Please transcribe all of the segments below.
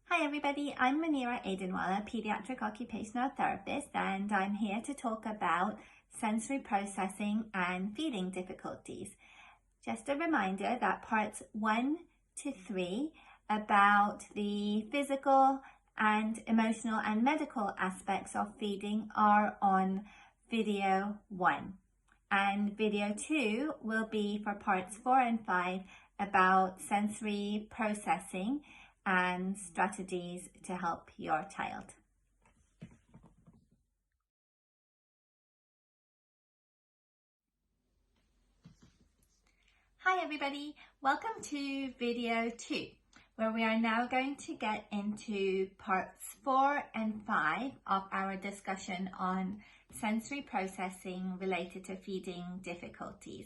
Hi everybody, I'm Munira Adenwalla, Pediatric Occupational Therapist, and I'm here to talk about sensory processing and feeding difficulties. Just a reminder that parts 1 to 3 about the physical and emotional and medical aspects of feeding are on video 1. And video 2 will be for parts 4 and 5 about sensory processing and strategies to help your child. Hi everybody, welcome to video 2, where we are now going to get into parts 4 and 5 of our discussion on sensory processing related to feeding difficulties.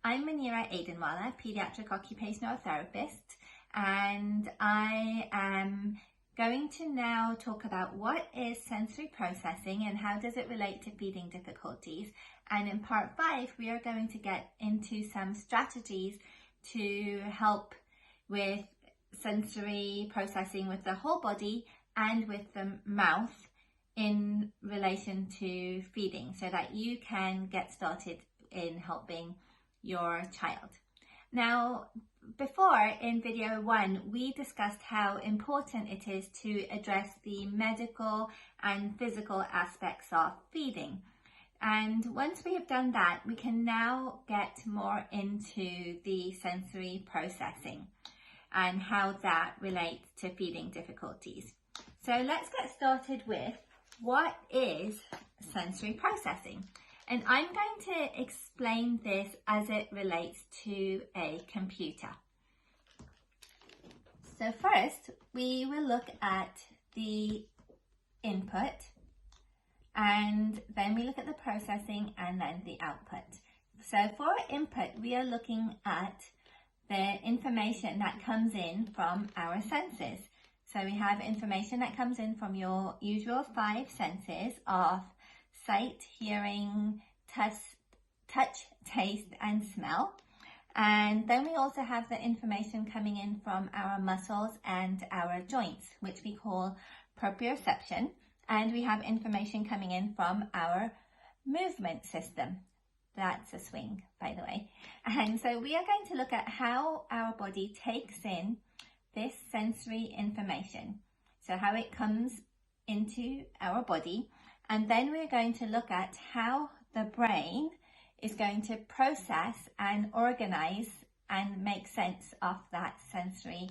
I'm Munira Adenwalla, Pediatric Occupational Therapist, and I am going to now talk about what is sensory processing and how does it relate to feeding difficulties. And in part 5, we are going to get into some strategies to help with sensory processing with the whole body and with the mouth in relation to feeding, so that you can get started in helping your child. Now, before in video 1, we discussed how important it is to address the medical and physical aspects of feeding. And once we have done that, we can now get more into the sensory processing and how that relates to feeding difficulties. So let's get started with what is sensory processing. And I'm going to explain this as it relates to a computer. So first, we will look at the input, and then we look at the processing and then the output. So for input, we are looking at the information that comes in from our senses. So we have information that comes in from your usual 5 senses of sight, hearing, touch, taste, and smell. And then we also have the information coming in from our muscles and our joints, which we call proprioception. And we have information coming in from our movement system. That's a swing, by the way. And so we are going to look at how our body takes in this sensory information. So how it comes into our body. And then we're going to look at how the brain is going to process and organize and make sense of that sensory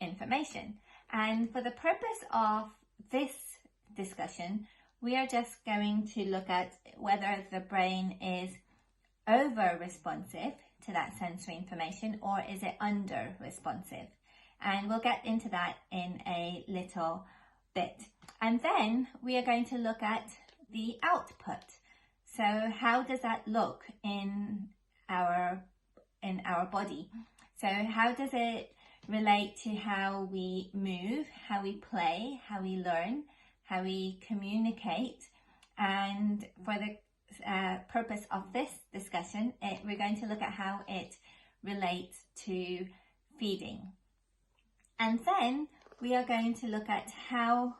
information. And for the purpose of this discussion, we are just going to look at whether the brain is over-responsive to that sensory information or is it under-responsive. And we'll get into that in a little bit. And then we are going to look at the output. So how does that look in our body? So how does it relate to how we move, how we play, how we learn, how we communicate? And for the purpose of this discussion, we're going to look at how it relates to feeding. And then we are going to look at how,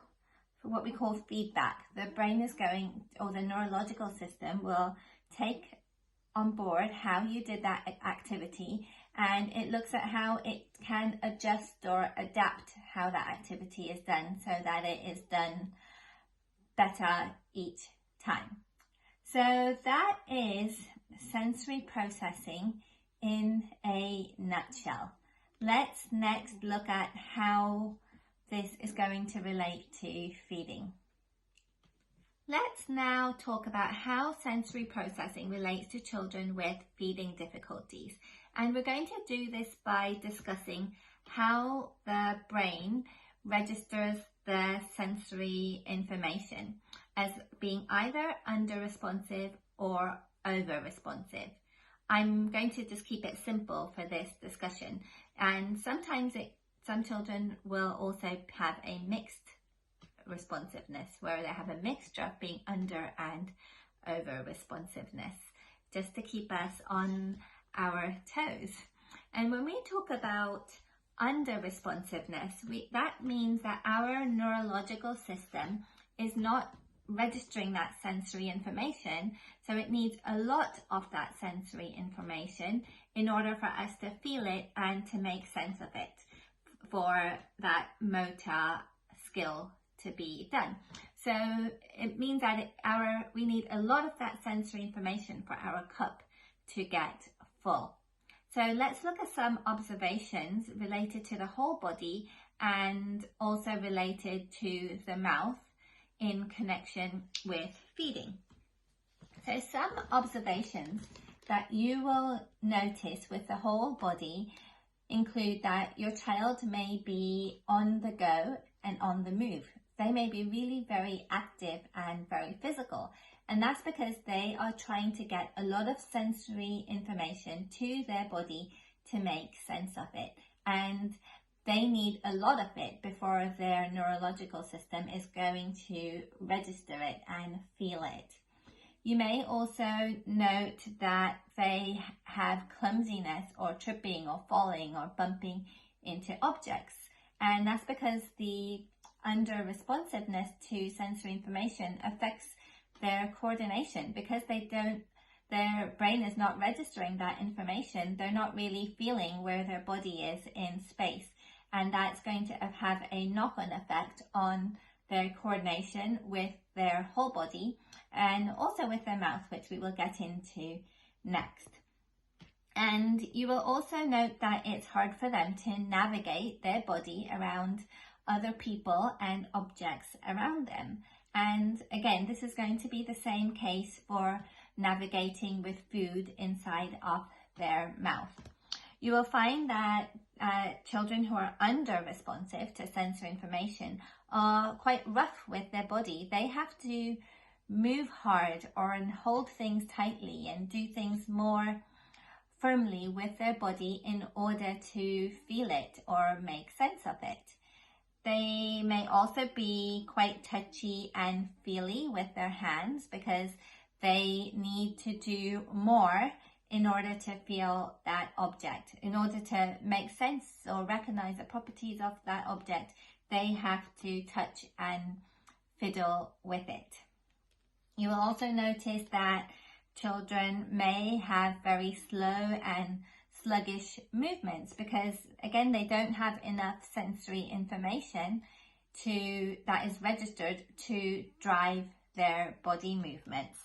what we call feedback. The brain is going, or the neurological system will take on board how you did that activity, and it looks at how it can adjust or adapt how that activity is done so that it is done better each time. So that is sensory processing in a nutshell. Let's next look at how this is going to relate to feeding. Let's now talk about how sensory processing relates to children with feeding difficulties. And we're going to do this by discussing how the brain registers the sensory information as being either under-responsive or over-responsive. I'm going to just keep it simple for this discussion. And sometimes some children will also have a mixed responsiveness, where they have a mixture of being under and over responsiveness, just to keep us on our toes. And when we talk about Underresponsiveness, that means that our neurological system is not registering that sensory information, so it needs a lot of that sensory information in order for us to feel it and to make sense of it for that motor skill to be done. So it means that we need a lot of that sensory information for our cup to get full. So let's look at some observations related to the whole body and also related to the mouth in connection with feeding. So some observations that you will notice with the whole body include that your child may be on the go and on the move. They may be really very active and very physical, and that's because they are trying to get a lot of sensory information to their body to make sense of it, and they need a lot of it before their neurological system is going to register it and feel it. You may also note that they have clumsiness or tripping or falling or bumping into objects, and that's because the under-responsiveness to sensory information affects their coordination. Because their brain is not registering that information, they're not really feeling where their body is in space, and that's going to have a knock-on effect on their coordination with their whole body and also with their mouth, which we will get into next. And you will also note that it's hard for them to navigate their body around other people and objects around them. And again, this is going to be the same case for navigating with food inside of their mouth. You will find that children who are under-responsive to sensory information are quite rough with their body. They have to move hard or hold things tightly and do things more firmly with their body in order to feel it or make sense of it. They may also be quite touchy and feely with their hands because they need to do more in order to feel that object. In order to make sense or recognize the properties of that object, they have to touch and fiddle with it. You will also notice that children may have very slow and sluggish movements because, again, they don't have enough sensory information that is registered to drive their body movements.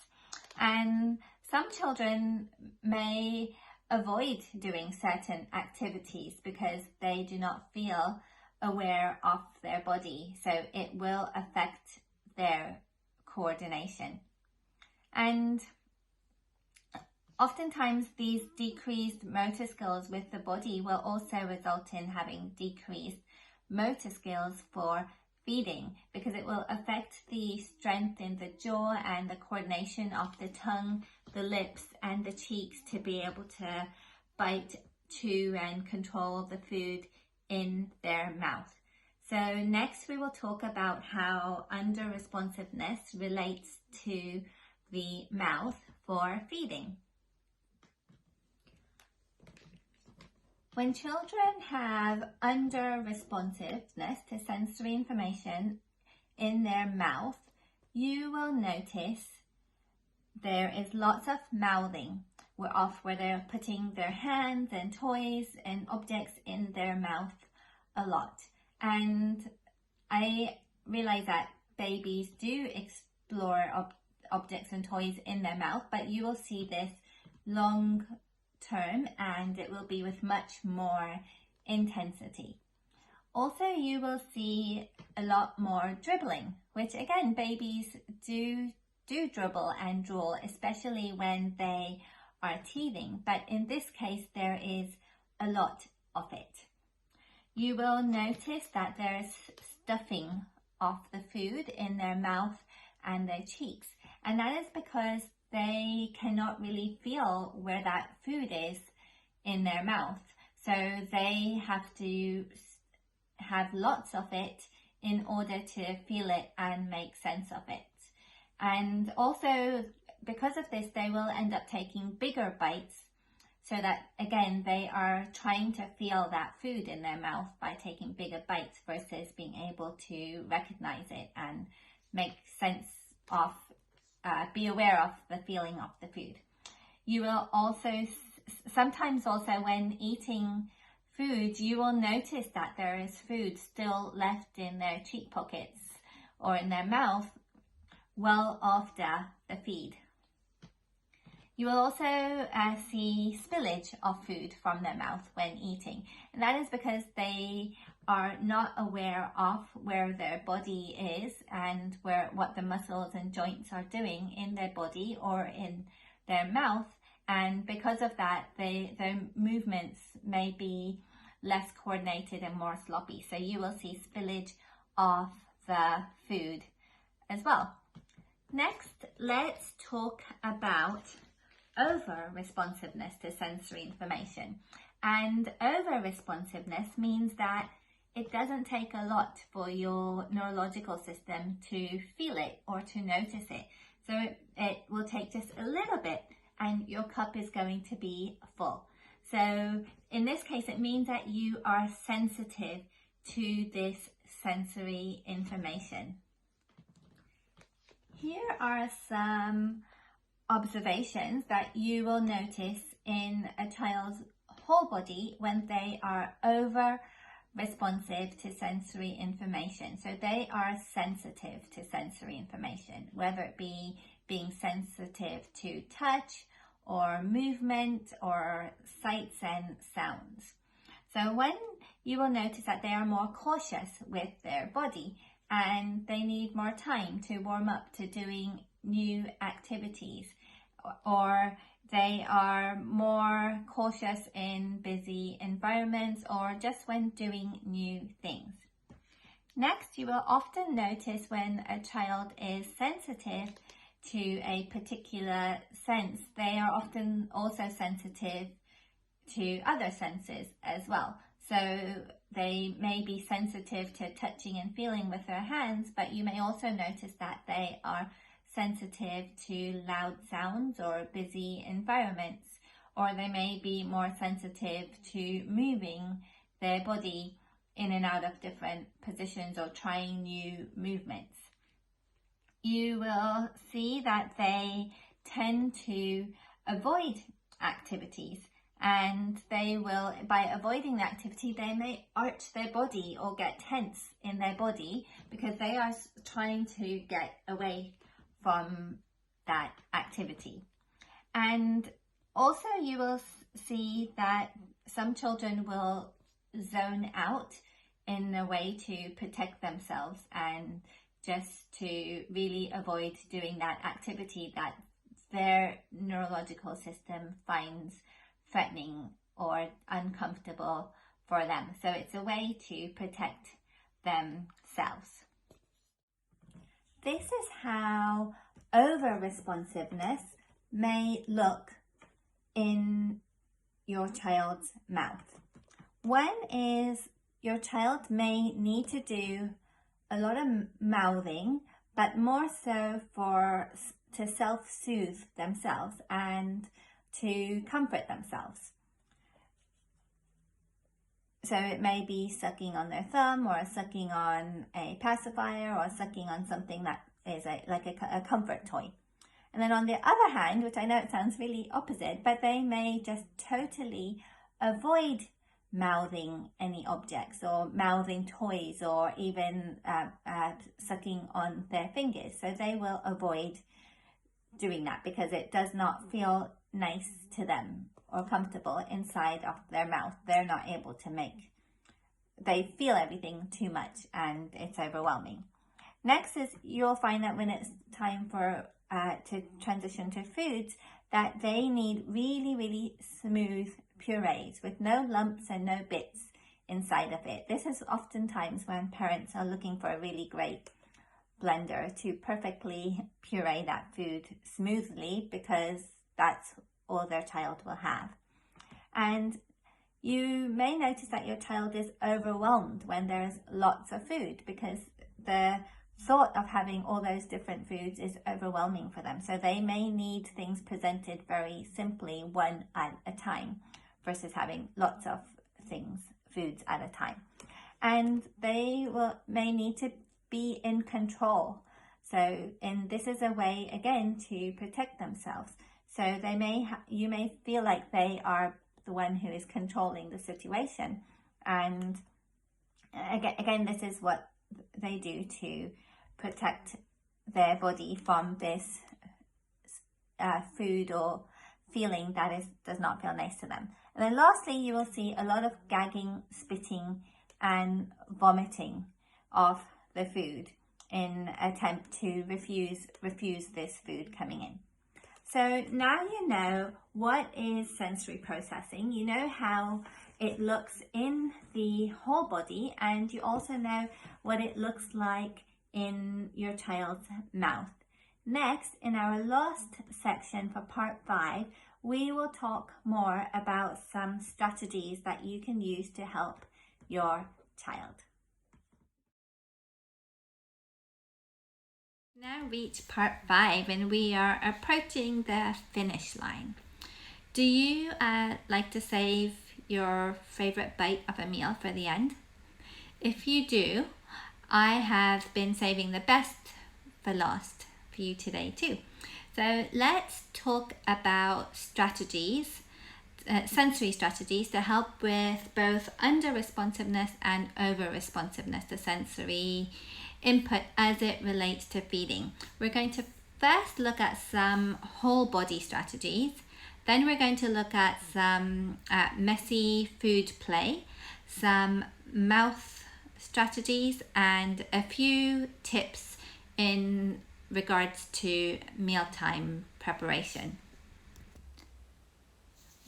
And some children may avoid doing certain activities because they do not feel aware of their body, so it will affect their coordination. And oftentimes these decreased motor skills with the body will also result in having decreased motor skills for feeding, because it will affect the strength in the jaw and the coordination of the tongue, the lips and the cheeks to be able to bite, chew and control the food in their mouth. So next we will talk about how under-responsiveness relates to the mouth for feeding. When children have under-responsiveness to sensory information in their mouth, you will notice there is lots of mouthing where they're putting their hands and toys and objects in their mouth a lot. And I realize that babies do explore objects and toys in their mouth, but you will see this long term and it will be with much more intensity. Also, you will see a lot more dribbling, which again, babies do dribble and drool, especially when they are teething, but in this case there is a lot of it. You will notice that there's stuffing of the food in their mouth and their cheeks, and that is because they cannot really feel where that food is in their mouth. So they have to have lots of it in order to feel it and make sense of it. And also, because of this, they will end up taking bigger bites so that, again, they are trying to feel that food in their mouth by taking bigger bites versus being able to recognize it and make sense of, be aware of the feeling of the food. You will also, sometimes also when eating food, you will notice that there is food still left in their cheek pockets or in their mouth well after the feed. You will also see spillage of food from their mouth when eating, and that is because they are not aware of where their body is and what the muscles and joints are doing in their body or in their mouth, and because of that their movements may be less coordinated and more sloppy. So you will see spillage of the food as well. Next, let's talk about over-responsiveness to sensory information. And over-responsiveness means that it doesn't take a lot for your neurological system to feel it or to notice it. So it will take just a little bit and your cup is going to be full. So in this case, it means that you are sensitive to this sensory information. Here are some observations that you will notice in a child's whole body when they are over responsive to sensory information. So they are sensitive to sensory information, whether it be being sensitive to touch or movement or sights and sounds. So when you will notice that they are more cautious with their body and they need more time to warm up to doing new activities, or they are more cautious in busy environments or just when doing new things. Next, you will often notice when a child is sensitive to a particular sense, they are often also sensitive to other senses as well. So they may be sensitive to touching and feeling with their hands, but you may also notice that they are sensitive to loud sounds or busy environments, or they may be more sensitive to moving their body in and out of different positions or trying new movements. You will see that they tend to avoid activities, and they will, by avoiding the activity, they may arch their body or get tense in their body because they are trying to get away from that activity. And also you will see that some children will zone out in a way to protect themselves and just to really avoid doing that activity that their neurological system finds threatening or uncomfortable for them. So it's a way to protect themselves. This is how over-responsiveness may look in your child's mouth. One is your child may need to do a lot of mouthing, but more so to self-soothe themselves and to comfort themselves. So it may be sucking on their thumb or sucking on a pacifier or sucking on something that is like a comfort toy. And then on the other hand, which I know it sounds really opposite, but they may just totally avoid mouthing any objects or mouthing toys or even sucking on their fingers. So they will avoid doing that because it does not feel nice to them or comfortable inside of their mouth. They're not able to they feel everything too much and it's overwhelming. Next is you'll find that when it's time for to transition to foods, that they need really, really smooth purees with no lumps and no bits inside of it. This is oftentimes when parents are looking for a really great blender to perfectly puree that food smoothly, because that's all their child will have. And you may notice that your child is overwhelmed when there's lots of food, because the thought of having all those different foods is overwhelming for them. So they may need things presented very simply, one at a time, versus having lots of foods at a time. And they may need to be in control. So, and this is a way again to protect themselves. So you may feel like they are the one who is controlling the situation. And again, this is what they do to protect their body from this food or feeling that does not feel nice to them. And then lastly, you will see a lot of gagging, spitting, and vomiting of the food in attempt to refuse this food coming in. So now you know what is sensory processing. You know how it looks in the whole body, and you also know what it looks like in your child's mouth. Next, in our last section for part 5, we will talk more about some strategies that you can use to help your child. Now reach part 5 and we are approaching the finish line. Do you like to save your favorite bite of a meal for the end? If you do, I have been saving the best for last for you today too. So let's talk about strategies, sensory strategies to help with both under-responsiveness and over-responsiveness, the sensory input as it relates to feeding. We're going to first look at some whole body strategies. Then we're going to look at some messy food play, some mouth strategies, and a few tips in regards to mealtime preparation.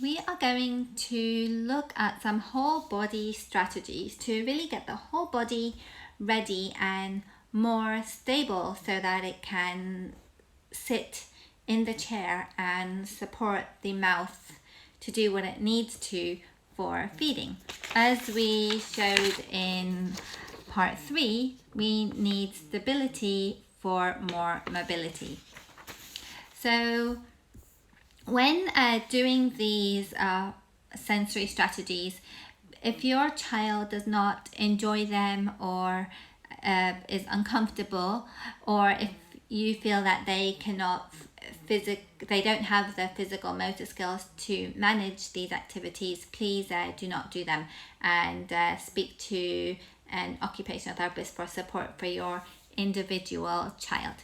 We are going to look at some whole body strategies to really get the whole body ready and more stable so that it can sit in the chair and support the mouth to do what it needs to for feeding. As we showed in part 3, we need stability for more mobility. So when doing these sensory strategies, if your child does not enjoy them or is uncomfortable, or if you feel that they don't have the physical motor skills to manage these activities, please do not do them, and speak to an occupational therapist for support for your individual child.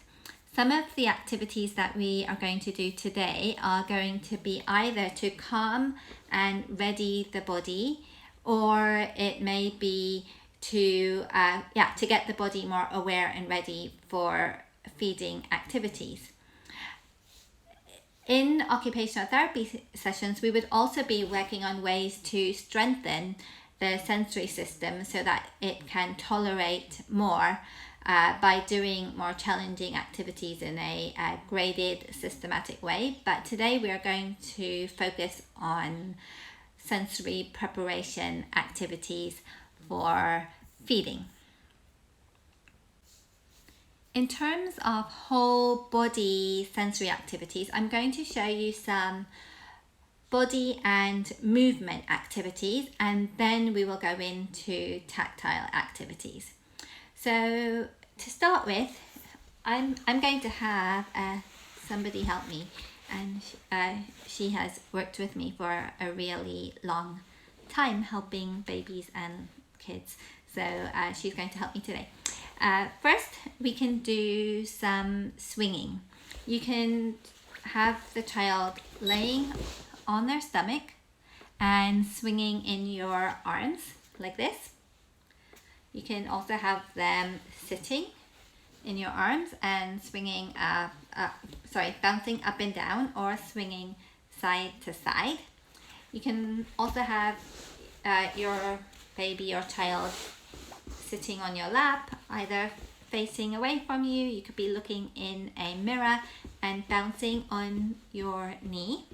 Some of the activities that we are going to do today are going to be either to calm and ready the body, or it may be to get the body more aware and ready for feeding activities. In occupational therapy sessions, we would also be working on ways to strengthen the sensory system so that it can tolerate more by doing more challenging activities in a graded, systematic way. But today we are going to focus on sensory preparation activities for feeding. In terms of whole body sensory activities, I'm going to show you some body and movement activities, and then we will go into tactile activities. So to start with, I'm going to have somebody help me, and she has worked with me for a really long time helping babies and kids. So she's going to help me today. First, we can do some swinging. You can have the child laying on their stomach and swinging in your arms like this. You can also have them sitting in your arms and swinging, bouncing up and down or swinging side to side. You can also have your baby or child sitting on your lap, either facing away from you. You could be looking in a mirror and bouncing on your knee.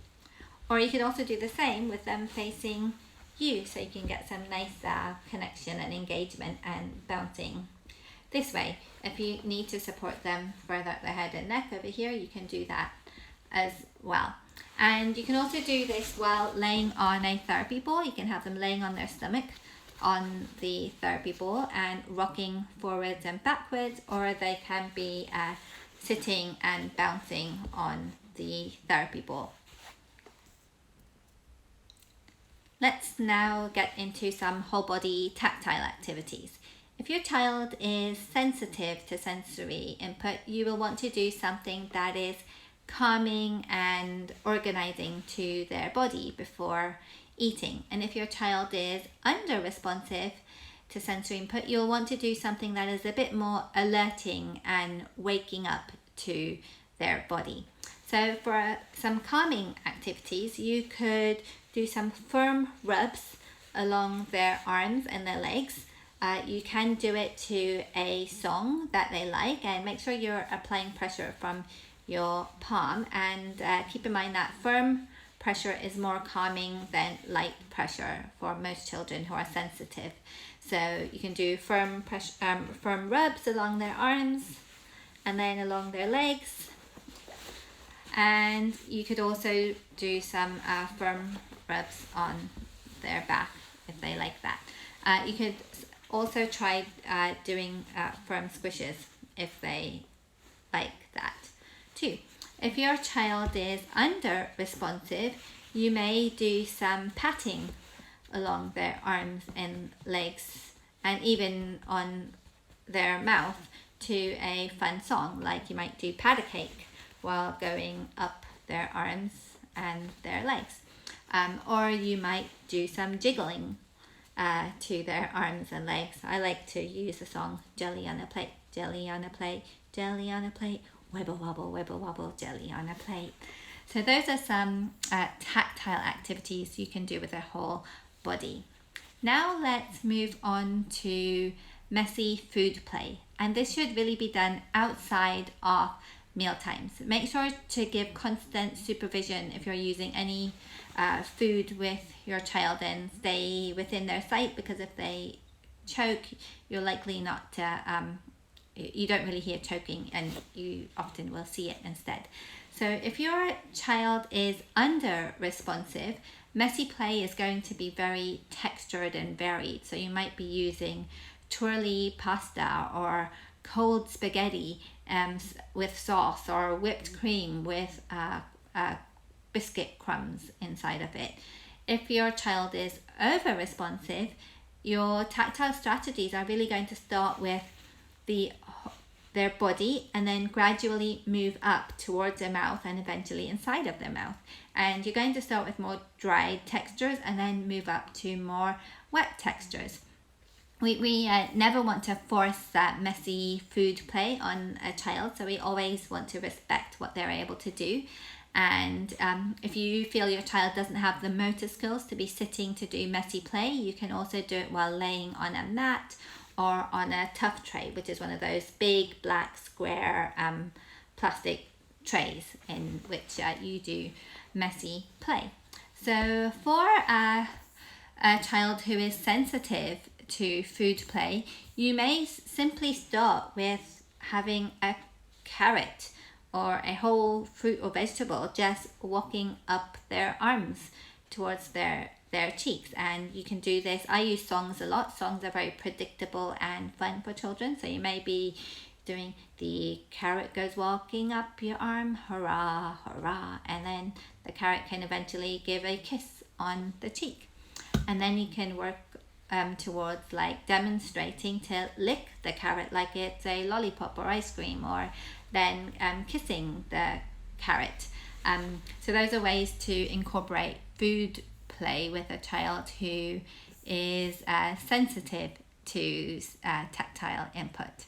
Or you could also do the same with them facing you, so you can get some nice connection and engagement and bouncing this way. If you need to support them further up the head and neck over here, you can do that as well. And you can also do this while laying on a therapy ball. You can have them laying on their stomach on the therapy ball and rocking forwards and backwards, or they can be sitting and bouncing on the therapy ball. Let's now get into some whole body tactile activities. If your child is sensitive to sensory input, you will want to do something that is calming and organizing to their body before eating. And if your child is under-responsive to sensory input, you'll want to do something that is a bit more alerting and waking up to their body. So for some calming activities, you could do some firm rubs along their arms and their legs. You can do it to a song that they like, and make sure you're applying pressure from your palm, and keep in mind that firm pressure is more calming than light pressure for most children who are sensitive. So you can do firm rubs along their arms and then along their legs, and you could also do some firm rubs on their back if they like that. You could also try doing firm squishes if they like that too. If your child is under responsive, you may do some patting along their arms and legs and even on their mouth to a fun song, like you might do pat a cake while going up their arms and their legs. Or you might do some jiggling to their arms and legs. I like to use the song Jelly on a Plate, Jelly on a Plate, Jelly on a Plate, wibble wobble, jelly on a plate. So those are some tactile activities you can do with their whole body. Now let's move on to messy food play. And this should really be done outside of meal times. Make sure to give constant supervision if you're using any food with your child, and stay within their sight, because if they choke, you're likely not to you don't really hear choking, and you often will see it instead. So if your child is under responsive, messy play is going to be very textured and varied. So you might be using twirly pasta or cold spaghetti with sauce, or whipped cream with biscuit crumbs inside of it. If your child is over responsive, your tactile strategies are really going to start with their body, and then gradually move up towards their mouth and eventually inside of their mouth. And you're going to start with more dry textures and then move up to more wet textures. We never want to force that messy food play on a child, so we always want to respect what they're able to do. And if you feel your child doesn't have the motor skills to be sitting to do messy play, you can also do it while laying on a mat or on a tough tray, which is one of those big black square plastic trays in which you do messy play. So for a child who is sensitive to food play, you may simply start with having a carrot or a whole fruit or vegetable just walking up their arms towards their cheeks. And you can do this. I use songs a lot. Songs are very predictable and fun for children. So you may be doing the carrot goes walking up your arm, hurrah, hurrah. And then the carrot can eventually give a kiss on the cheek. And then you can work towards like demonstrating to lick the carrot like it's a lollipop or ice cream, or then kissing the carrot. So those are ways to incorporate food play with a child who is sensitive to tactile input.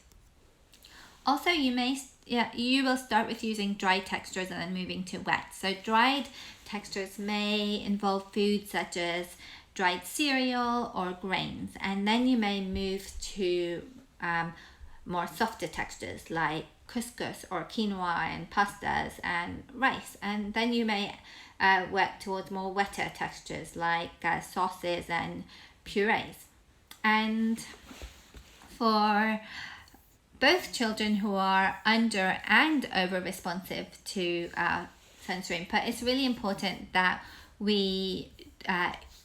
Also, you will start with using dry textures and then moving to wet. So dried textures may involve foods such as dried cereal or grains, and then you may move to more softer textures like couscous or quinoa and pastas and rice, and then you may work towards more wetter textures like sauces and purees. And for both children who are under and over responsive to sensory input, it's really important that we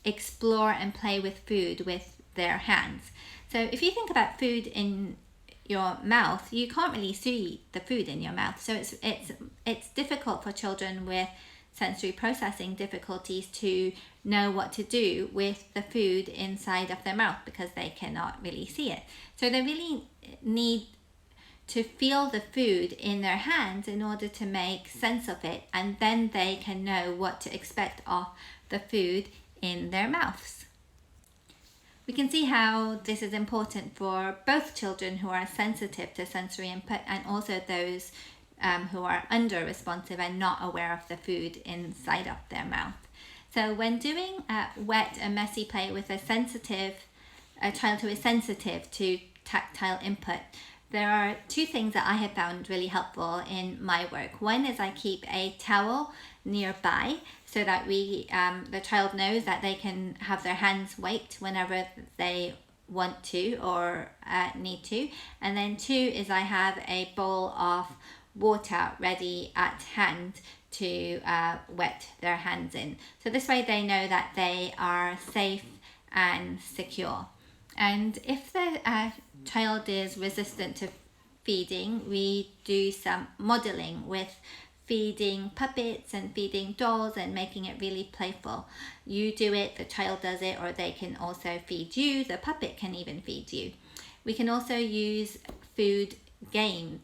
explore and play with food with their hands. So if you think about food in your mouth, you can't really see the food in your mouth. So it's difficult for children with sensory processing difficulties to know what to do with the food inside of their mouth because they cannot really see it. So they really need to feel the food in their hands in order to make sense of it, and then they can know what to expect of the food in their mouths. We can see how this is important for both children who are sensitive to sensory input and also those who are under responsive and not aware of the food inside of their mouth. So when doing wet and messy play with a child who is sensitive to tactile input, there are two things that I have found really helpful in my work. One is I keep a towel nearby so that the child knows that they can have their hands wiped whenever they want to or need to. And then two is I have a bowl of water ready at hand to wet their hands in. So this way they know that they are safe and secure. And if the child is resistant to feeding, we do some modeling with feeding puppets and feeding dolls and making it really playful. You do it, the child does it, or they can also feed you. The puppet can even feed you. We can also use food in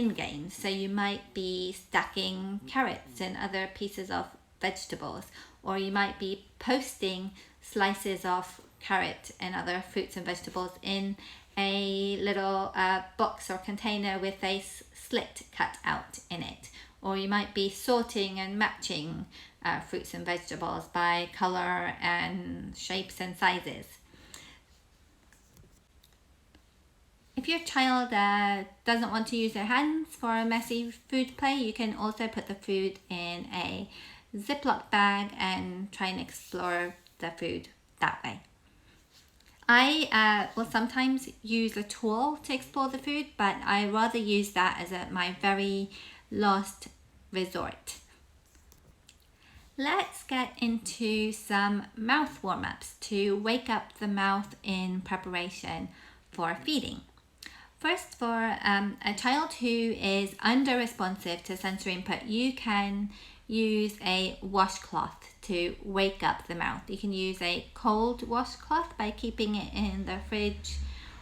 games. So you might be stacking carrots and other pieces of vegetables, or you might be posting slices of carrot and other fruits and vegetables in a little box or container with a slit cut out in it. Or you might be sorting and matching fruits and vegetables by color and shapes and sizes. If your child doesn't want to use their hands for a messy food play, you can also put the food in a ziploc bag and try and explore the food that way. I will sometimes use a tool to explore the food, but I rather use that as my very last resort. Let's get into some mouth warm-ups to wake up the mouth in preparation for feeding. First, for a child who is under-responsive to sensory input, you can use a washcloth to wake up the mouth. You can use a cold washcloth by keeping it in the fridge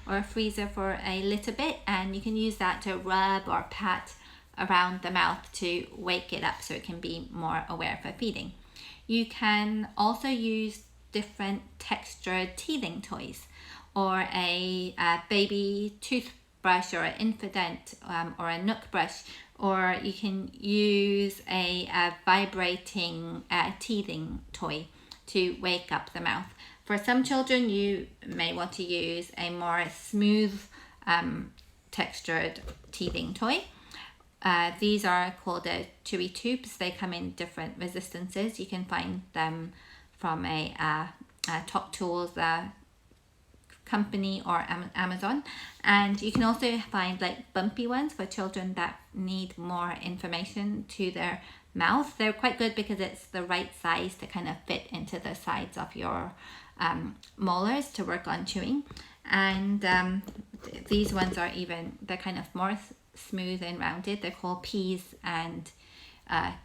or freezer for a little bit, and you can use that to rub or pat around the mouth to wake it up so it can be more aware for feeding. You can also use different textured teething toys, or a baby toothbrush or an infant or a nook brush, or you can use a vibrating teething toy to wake up the mouth. For some children, you may want to use a more smooth textured teething toy. These are called chewy tubes. They come in different resistances. You can find them from a Tactile company or Amazon, and you can also find like bumpy ones for children that need more information to their mouth. They're quite good because it's the right size to kind of fit into the sides of your molars to work on chewing. And these ones are they're kind of more smooth and rounded. They're called P's and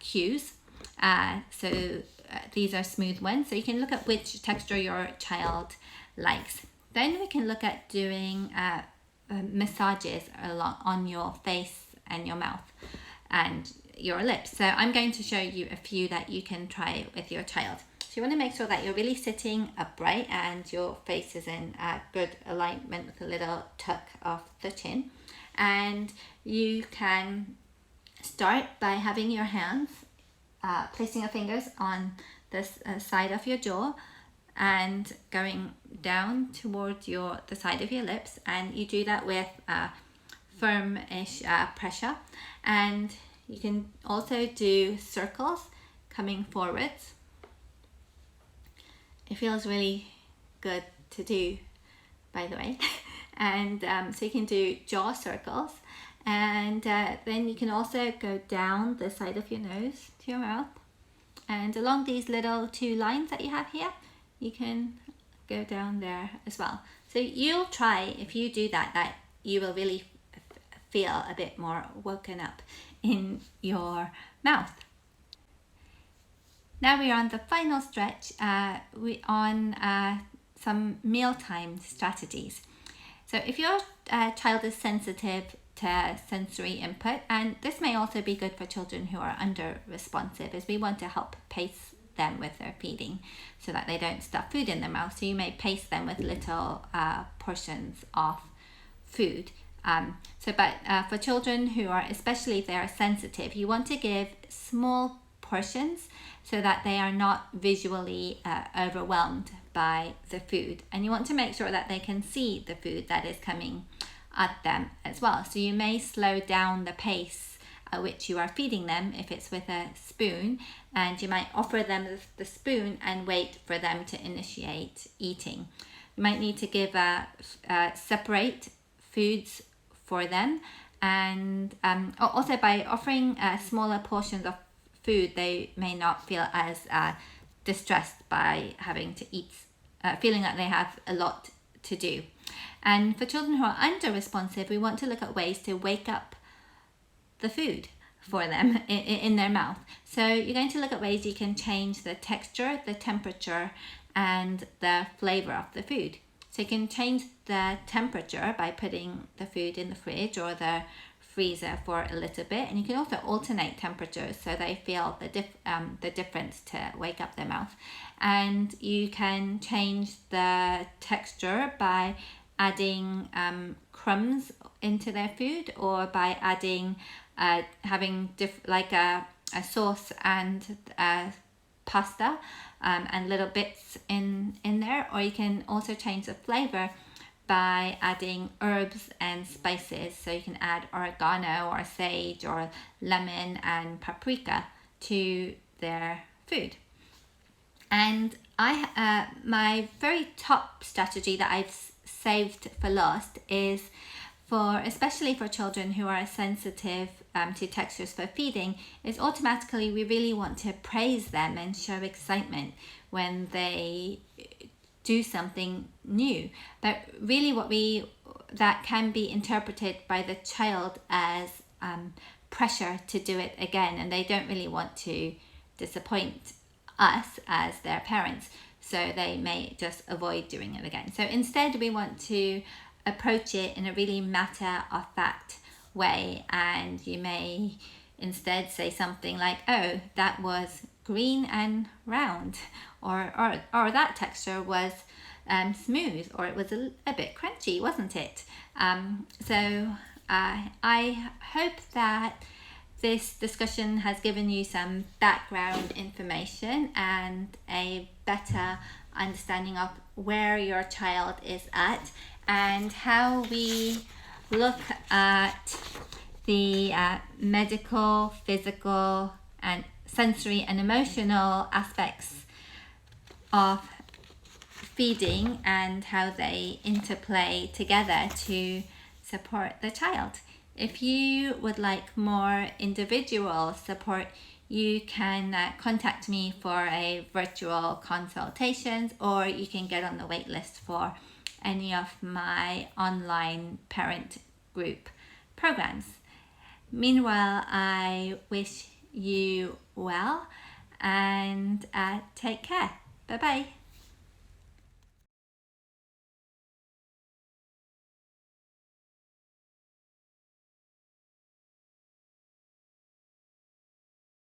Q's. So these are smooth ones. So you can look at which texture your child likes. Then we can look at doing massages on your face and your mouth and your lips. So I'm going to show you a few that you can try with your child. So you want to make sure that you're really sitting upright and your face is in good alignment with a little tuck of the chin. And you can start by having your hands, placing your fingers on the side of your jaw and going down towards the side of your lips, and you do that with firm-ish pressure. And you can also do circles coming forwards. It feels really good to do, by the way. And so you can do jaw circles, and then you can also go down the side of your nose to your mouth, and along these little two lines that you have here, you can go down there as well. So you'll try, if you do that you will really feel a bit more woken up in your mouth. Now we're on the final stretch on some mealtime strategies. So if your child is sensitive to sensory input, and this may also be good for children who are under responsive, as we want to help pace them with their feeding so that they don't stuff food in their mouth. So you may pace them with little portions of food. But for children who are, especially if they are sensitive, you want to give small portions so that they are not visually overwhelmed by the food. And you want to make sure that they can see the food that is coming at them as well. So you may slow down the pace at which you are feeding them if it's with a spoon, and you might offer them the spoon and wait for them to initiate eating. You might need to give separate foods for them, and also by offering smaller portions of food, they may not feel as distressed by having to eat, feeling that they have a lot to do. And for children who are under responsive, we want to look at ways to wake up the food for them in their mouth. So you're going to look at ways you can change the texture, the temperature, and the flavor of the food. So you can change the temperature by putting the food in the fridge or the freezer for a little bit, and you can also alternate temperatures so they feel the difference to wake up their mouth. And you can change the texture by adding crumbs into their food, or by adding having like a sauce and pasta and little bits in there. Or you can also change the flavor by adding herbs and spices. So you can add oregano or sage or lemon and paprika to their food. And my very top strategy that I've saved for last is especially for children who are sensitive to textures for feeding, is automatically we really want to praise them and show excitement when they do something new. But really that can be interpreted by the child as pressure to do it again, and they don't really want to disappoint us as their parents, so they may just avoid doing it again. So instead we want to approach it in a really matter-of-fact way, and you may instead say something like, oh, that was green and round, or that texture was smooth, or it was a bit crunchy, wasn't it? So I hope that this discussion has given you some background information and a better understanding of where your child is at, and how we look at the medical, physical, and sensory and emotional aspects of feeding, and how they interplay together to support the child. If you would like more individual support, you can contact me for a virtual consultations, or you can get on the wait list for any of my online parent group programs. Meanwhile, I wish you well, and take care. Bye bye.